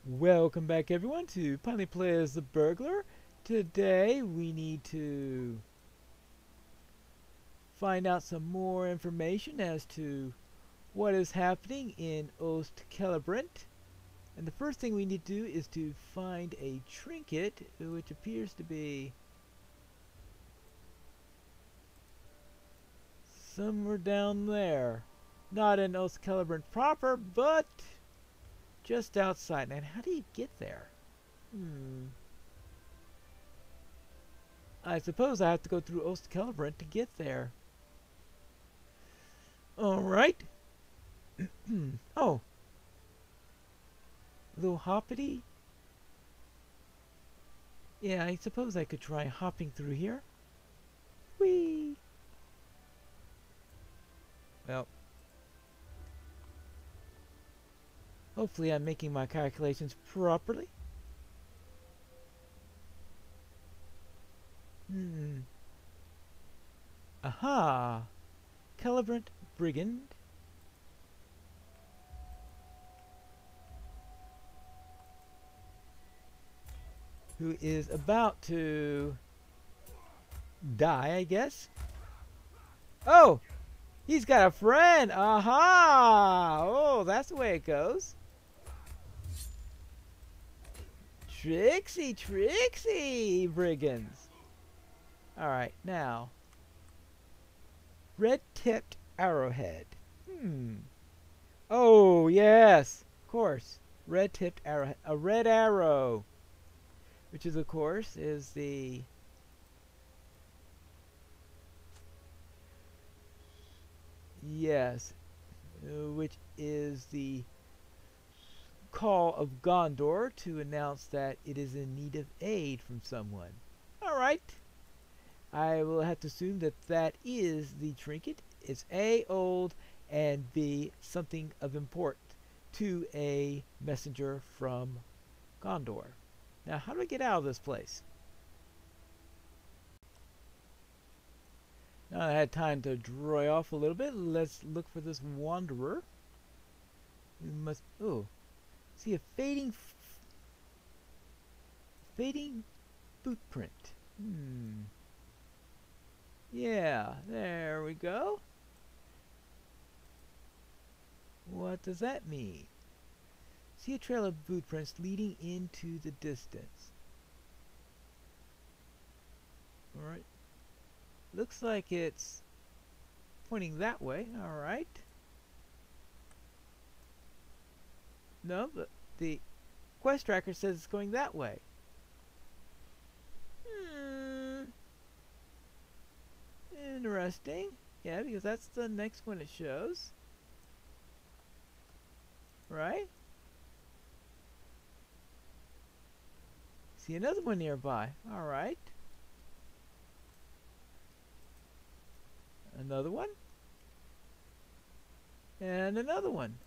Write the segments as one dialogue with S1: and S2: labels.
S1: Welcome back everyone to Pineleaf Plays the Burglar. Today we need to find out some more information as to what is happening in Celebrant. And the first thing we need to do is to find a trinket, which appears to be somewhere down there. Not in Celebrant proper, but just outside. And how do you get there? I suppose I have to go through Celebrant to get there. Alright. Oh. A little hoppity. Yeah, I suppose I could try hopping through here. Whee! Well. Hopefully I'm making my calculations properly. Aha! Celebrant Brigand. Who is about to die, I guess. Oh! He's got a friend! Aha! Oh, that's the way it goes. Tricksy, tricksy, brigands. Alright, now. Red-tipped arrowhead. Oh, yes. Of course. Red-tipped arrowhead. A red arrow. Which is, of course, is the... Yes. Which is the call of Gondor to announce that it is in need of aid from someone. Alright. I will have to assume that that is the trinket. It's A, old, and B, something of import to a messenger from Gondor. Now, how do I get out of this place? Now I had time to dry off a little bit. Let's look for this wanderer. We must... Oh. See a fading boot print. Yeah, there we go. What does that mean? See a trail of boot prints leading into the distance. Alright. Looks like it's pointing that way. Alright. No, but the quest tracker says it's going that way. Interesting. Yeah, because that's the next one it shows. Right? See another one nearby. Alright. Another one. And another one.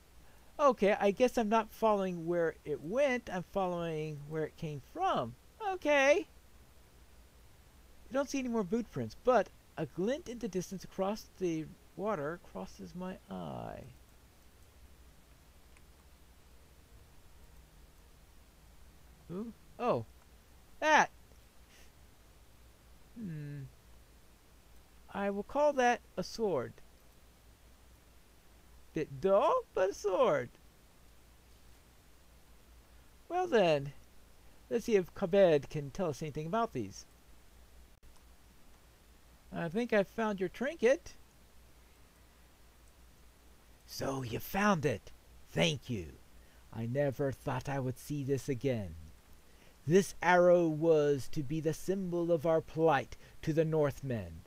S1: Okay, I guess I'm not following where it went. I'm following where it came from. Okay. I don't see any more boot prints, but a glint in the distance across the water crosses my eye. Ooh. Oh. That! I will call that a sword. Bit dull, but a sword. Well then, let's see if Kabed can tell us anything about these. I think I found your trinket. So you found it. Thank you. I never thought I would see this again. This arrow was to be the symbol of our plight to the Northmen.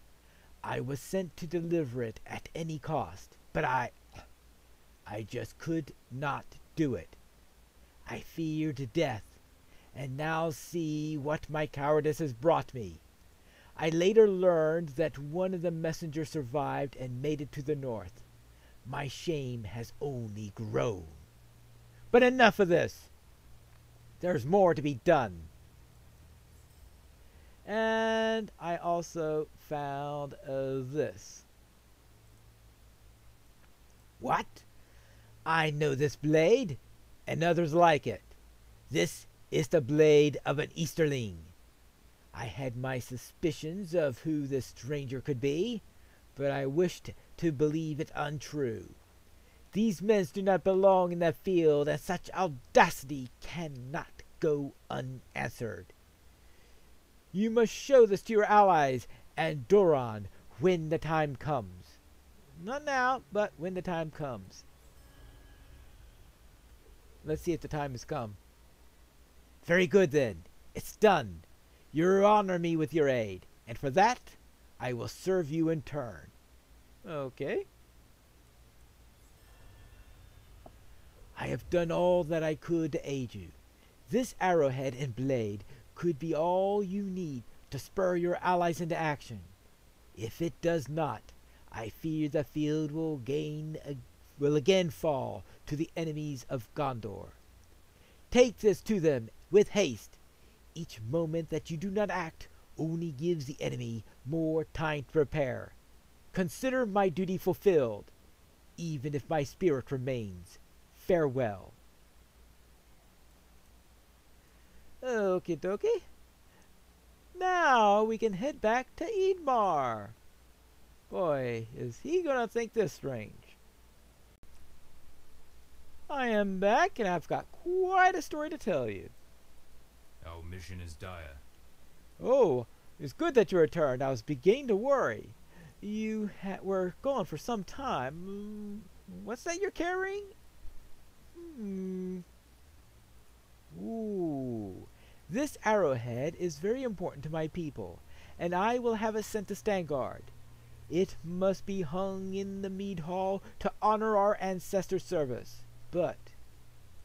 S1: I was sent to deliver it at any cost, but I just could not do it. I feared death, and now see what my cowardice has brought me. I later learned that one of the messengers survived and made it to the north. My shame has only grown. But enough of this. There's more to be done. And I also found this. What? I know this blade, and others like it. This is the blade of an Easterling. I had my suspicions of who this stranger could be, but I wished to believe it untrue. These men do not belong in that field, and such audacity cannot go unanswered. You must show this to your allies and Doron when the time comes. Not now, but when the time comes. Let's see if the time has come. Very good then. It's done. You honor me with your aid, and for that, I will serve you in turn. Okay. I have done all that I could to aid you. This arrowhead and blade could be all you need to spur your allies into action. If it does not, I fear the field will again fall to the enemies of Gondor. Take this to them with haste. Each moment that you do not act only gives the enemy more time to prepare. Consider my duty fulfilled, even if my spirit remains. Farewell. Okie dokie. Now we can head back to Eadmar. Boy, is he gonna think this strange. I am back, and I've got quite a story to tell you.
S2: Our mission is dire.
S1: Oh, it's good that you returned. I was beginning to worry. You were gone for some time. What's that you're carrying? Ooh. This arrowhead is very important to my people, and I will have it sent to Stangard. It must be hung in the mead hall to honor our ancestors' service. But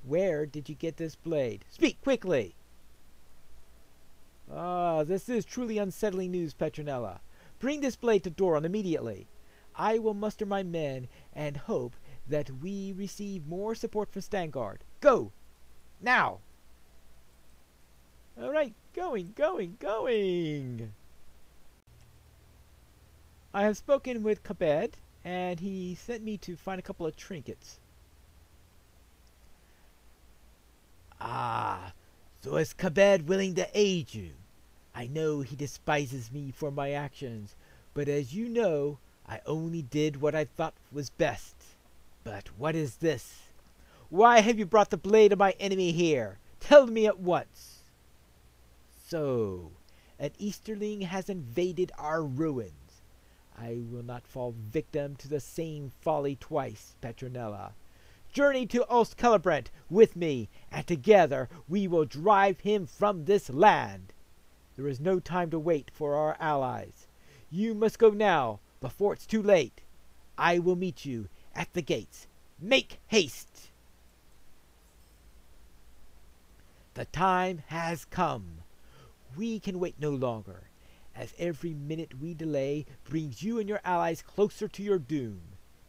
S1: where did you get this blade? Speak quickly! This is truly unsettling news, Petronella. Bring this blade to Doron immediately. I will muster my men and hope that we receive more support from Stangard. Go! Now! Alright, going! I have spoken with Kabed, and he sent me to find a couple of trinkets. So is Kabed willing to aid you? I know he despises me for my actions, but as you know, I only did what I thought was best. But what is this? Why have you brought the blade of my enemy here? Tell me at once. So, an Easterling has invaded our ruins. I will not fall victim to the same folly twice, Petronella. Journey to Celebrant with me, and together we will drive him from this land. There is no time to wait for our allies. You must go now, before it's too late. I will meet you at the gates. Make haste! The time has come. We can wait no longer, as every minute we delay brings you and your allies closer to your doom.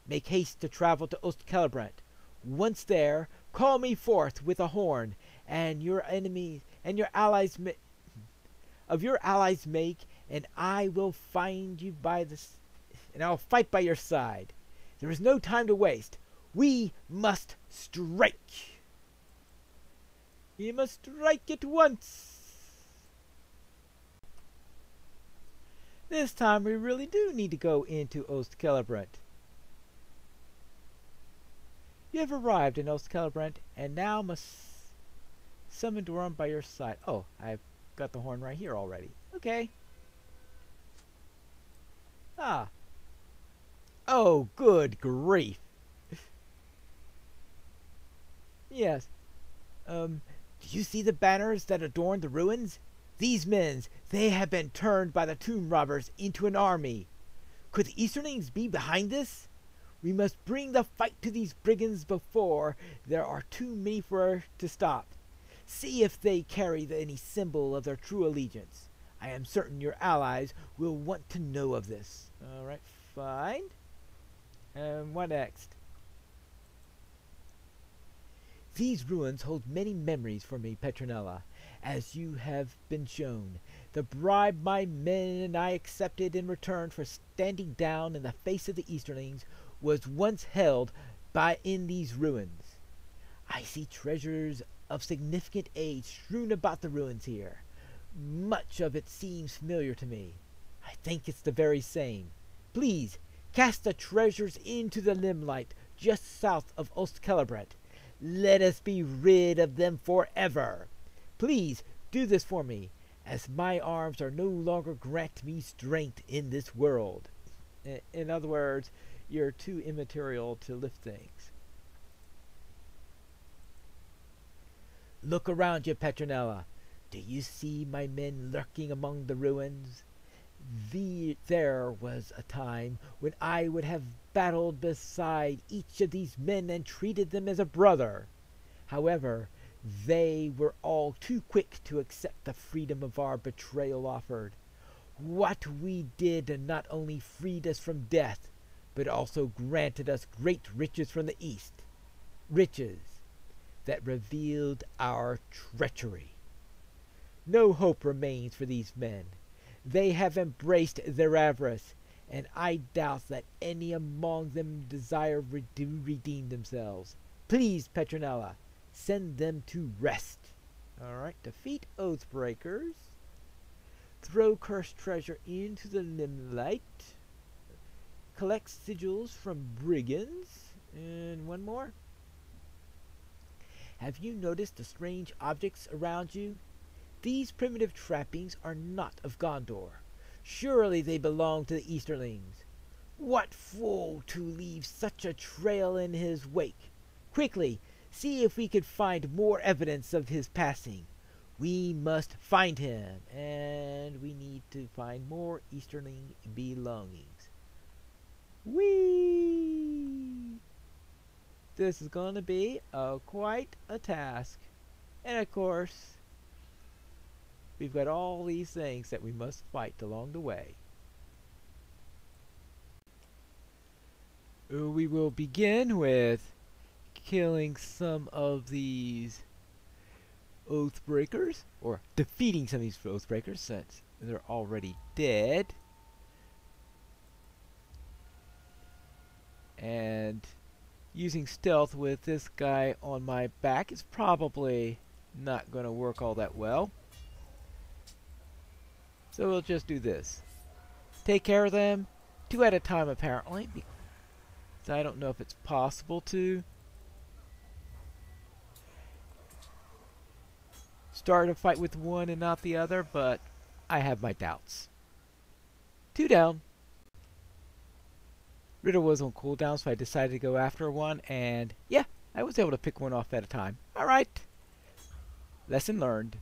S1: Make haste to travel to Celebrant. Once there, call me forth with a horn, and your enemies and your allies make, and I will find you and I'll fight by your side. There is no time to waste. We must strike. We must strike at once. This time we really do need to go into Celebrant. You have arrived in Celebrant, and now must summon Doron by your side. Oh, I've got the horn right here already. Okay. Oh, good grief. Yes. Do you see the banners that adorn the ruins? These men, they have been turned by the tomb robbers into an army. Could the Easterlings be behind this? We must bring the fight to these brigands before there are too many for us to stop. See if they carry any symbol of their true allegiance. I am certain your allies will want to know of this. Alright, fine. And what next? These ruins hold many memories for me, Petronella, as you have been shown. The bribe my men and I accepted in return for standing down in the face of the Easterlings was once held in these ruins. I see treasures of significant age strewn about the ruins here. Much of it seems familiar to me. I think it's the very same. Please, cast the treasures into the limelight just south of Celebrant. Let us be rid of them forever. Please, do this for me, as my arms are no longer grant me strength in this world. In other words, you're too immaterial to lift things. Look around you, Petronella. Do you see my men lurking among the ruins? There was a time when I would have battled beside each of these men and treated them as a brother. However, they were all too quick to accept the freedom of our betrayal offered. What we did not only freed us from death, but also granted us great riches from the east. Riches that revealed our treachery. No hope remains for these men. They have embraced their avarice, and I doubt that any among them desire to redeem themselves. Please, Petronella, send them to rest. Alright, defeat Oathbreakers. Throw cursed treasure into the limelight. Collect sigils from brigands. And one more. Have you noticed the strange objects around you? These primitive trappings are not of Gondor. Surely they belong to the Easterlings. What fool to leave such a trail in his wake? Quickly, see if we could find more evidence of his passing. We must find him, and we need to find more Easterling belongings. Whee! This is going to be quite a task. And of course, we've got all these things that we must fight along the way. We will begin with killing some of these Oathbreakers, or defeating some of these Oathbreakers since they're already dead. And using stealth with this guy on my back is probably not going to work all that well. So we'll just do this. Take care of them, 2 at a time apparently. So I don't know if it's possible to start a fight with one and not the other, but I have my doubts. 2 down. Riddle was on cooldown, so I decided to go after one, and yeah, I was able to pick one off at a time. Alright. Lesson learned.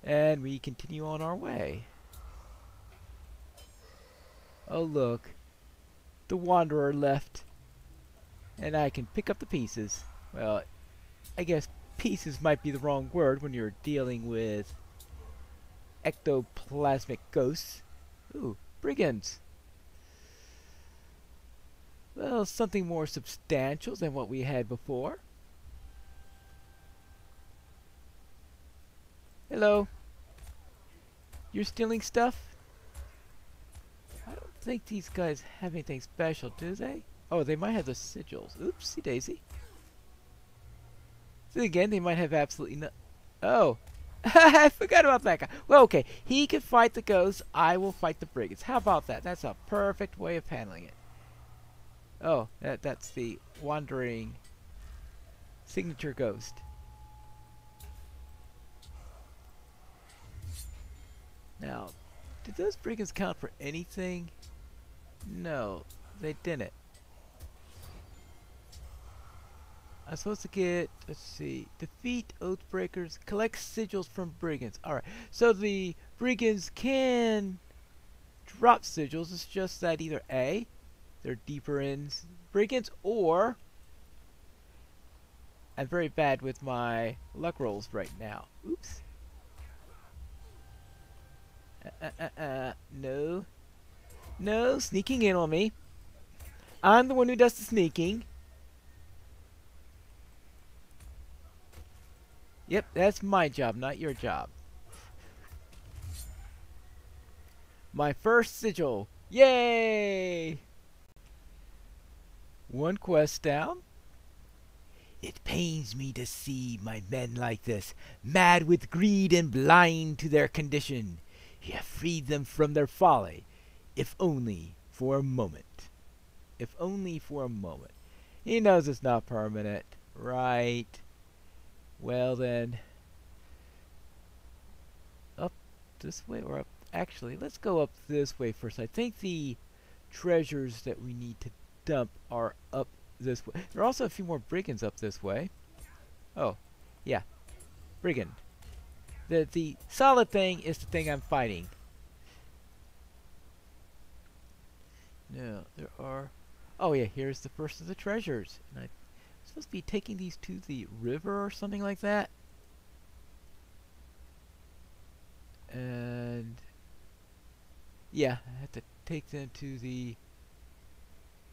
S1: And we continue on our way. Oh look, the Wanderer left, and I can pick up the pieces. Well, I guess pieces might be the wrong word when you're dealing with ectoplasmic ghosts. Ooh, brigands. Well, something more substantial than what we had before. Hello. You're stealing stuff? I don't think these guys have anything special, do they? Oh, they might have the sigils. Oopsie daisy. So again, they might have absolutely no... Oh. I forgot about that guy. Well, okay. He can fight the ghosts. I will fight the brigands. How about that? That's a perfect way of handling it. Oh, that's the wandering signature ghost. Now, did those brigands count for anything? No, they didn't. I'm supposed to get, let's see, defeat Oathbreakers, collect sigils from brigands. Alright, so the brigands can drop sigils. It's just that either A, they're deeper in brigands, or I'm very bad with my luck rolls right now. Oops. No. No, sneaking in on me. I'm the one who does the sneaking. Yep, that's my job, not your job. My first sigil. Yay! One quest down. It pains me to see my men like this, mad with greed and blind to their condition. You have freed them from their folly, if only for a moment. If only for a moment. He knows it's not permanent, right? Well then, up this way or up? Actually, let's go up this way first. I think the treasures that we need to dump are up this way. There are also a few more brigands up this way. Oh, yeah, brigand. The solid thing is the thing I'm fighting. No, there are. Oh yeah, here's the first of the treasures. And I'm supposed to be taking these to the river or something like that. And yeah, I have to take them to the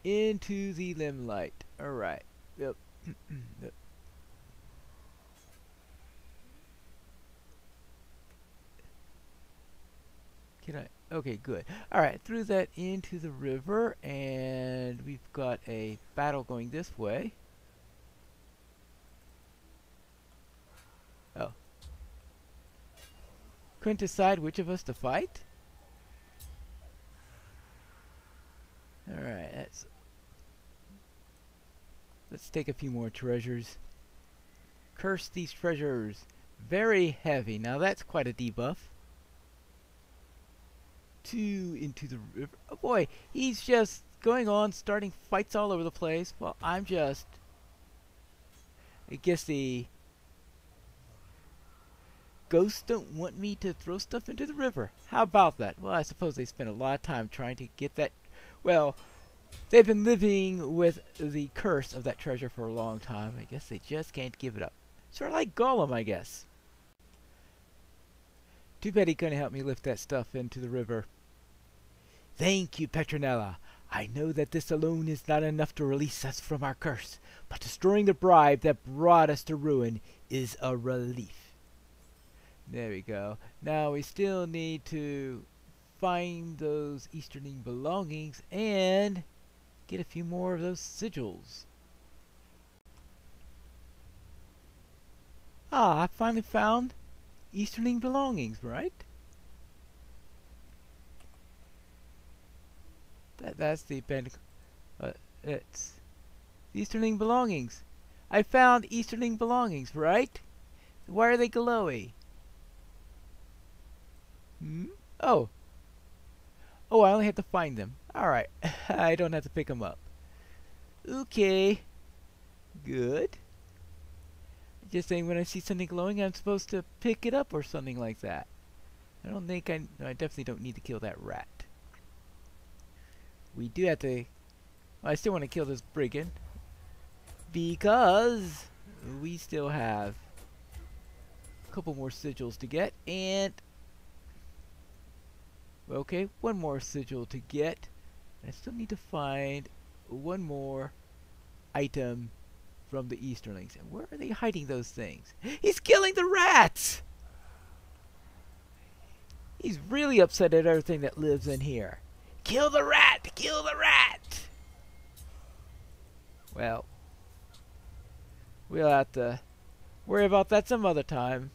S1: into the limelight. All right. Yep. Yep. Can I? Okay, good. All right, threw that into the river, and we've got a battle going this way. Oh. Couldn't decide which of us to fight? All right, let's take a few more treasures. Curse these treasures. Very heavy. Now that's quite a debuff. 2 into the river. Oh boy, he's just going on, starting fights all over the place. Well, I guess the ghosts don't want me to throw stuff into the river. How about that? Well, I suppose they spent a lot of time trying to get that. Well, they've been living with the curse of that treasure for a long time. I guess they just can't give it up. Sort of like Gollum, I guess. Too bad he couldn't help me lift that stuff into the river. Thank you, Petronella. I know that this alone is not enough to release us from our curse, but destroying the bribe that brought us to ruin is a relief. There we go. Now we still need to find those Easterling belongings and get a few more of those sigils. Ah, I finally found Easterling belongings, right? That's the it's Easterling belongings. I found Easterling belongings, right? Why are they glowy? Hmm? Oh. Oh, I only have to find them. Alright. I don't have to pick them up. Okay. Good. Just saying when I see something glowing, I'm supposed to pick it up or something like that. I don't think no, I definitely don't need to kill that rat. We do have to. Well, I still want to kill this brigand because we still have a couple more sigils to get, and okay, one more sigil to get. I still need to find one more item from the Easterlings. And where are they hiding those things? He's killing the rats! He's really upset at everything that lives in here. Kill the rat! Kill the rat! Well, we'll have to worry about that some other time.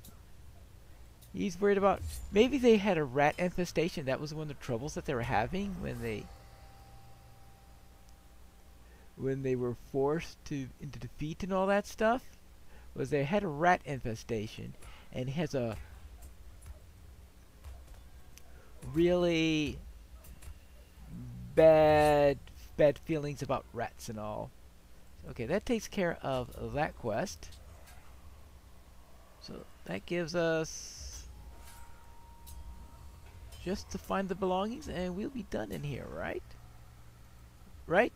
S1: He's worried about... Maybe they had a rat infestation. That was one of the troubles that they were having when they were forced into defeat and all that stuff. Was they had a rat infestation, and he has a really bad feelings about rats and all. Okay, that takes care of that quest. So that gives us just to find the belongings, and we'll be done in here, right? Right?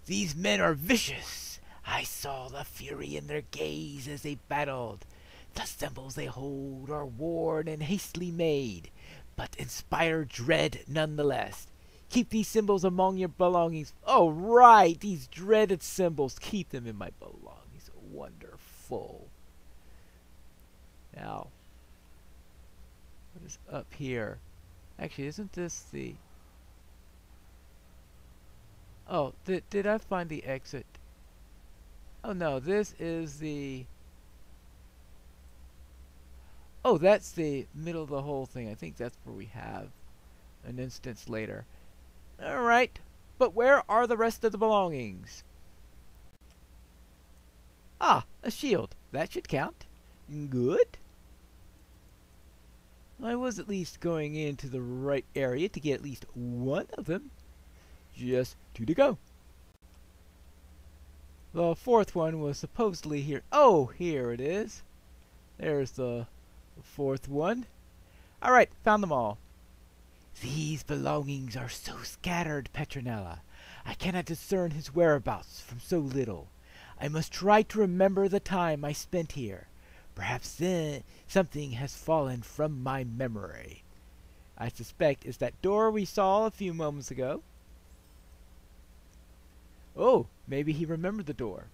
S1: These men are vicious. I saw the fury in their gaze as they battled. The symbols they hold are worn and hastily made, but inspire dread nonetheless. Keep these symbols among your belongings. Oh, right, these dreaded symbols. Keep them in my belongings. Wonderful. Now, what is up here? Actually, isn't this the... Oh, did I find the exit? Oh no, this is the... Oh, that's the middle of the whole thing. I think that's where we have an instance later. Alright, but where are the rest of the belongings? Ah, a shield. That should count. Good. I was at least going into the right area to get at least one of them. Just two to go. The fourth one was supposedly here. Oh, here it is. There's the fourth one. Alright, found them all. These belongings are so scattered, Petronella. I cannot discern his whereabouts from so little. I must try to remember the time I spent here. Perhaps then something has fallen from my memory. I suspect it's that door we saw a few moments ago. Oh, maybe he remembered the door.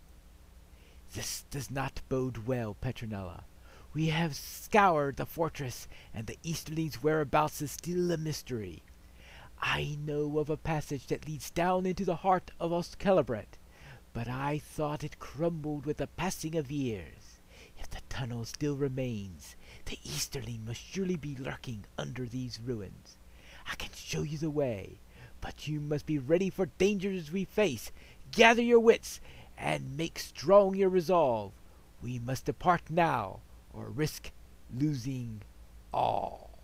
S1: This does not bode well, Petronella. We have scoured the fortress, and the Easterling's whereabouts is still a mystery. I know of a passage that leads down into the heart of Celebrant, but I thought it crumbled with the passing of years. If the tunnel still remains, the Easterling must surely be lurking under these ruins. I can show you the way, but you must be ready for dangers we face. Gather your wits, and make strong your resolve. We must depart now, or risk losing all.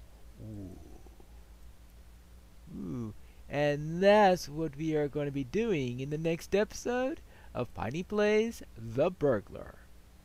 S1: Ooh. And that's what we are going to be doing in the next episode of Piney Plays The Burglar.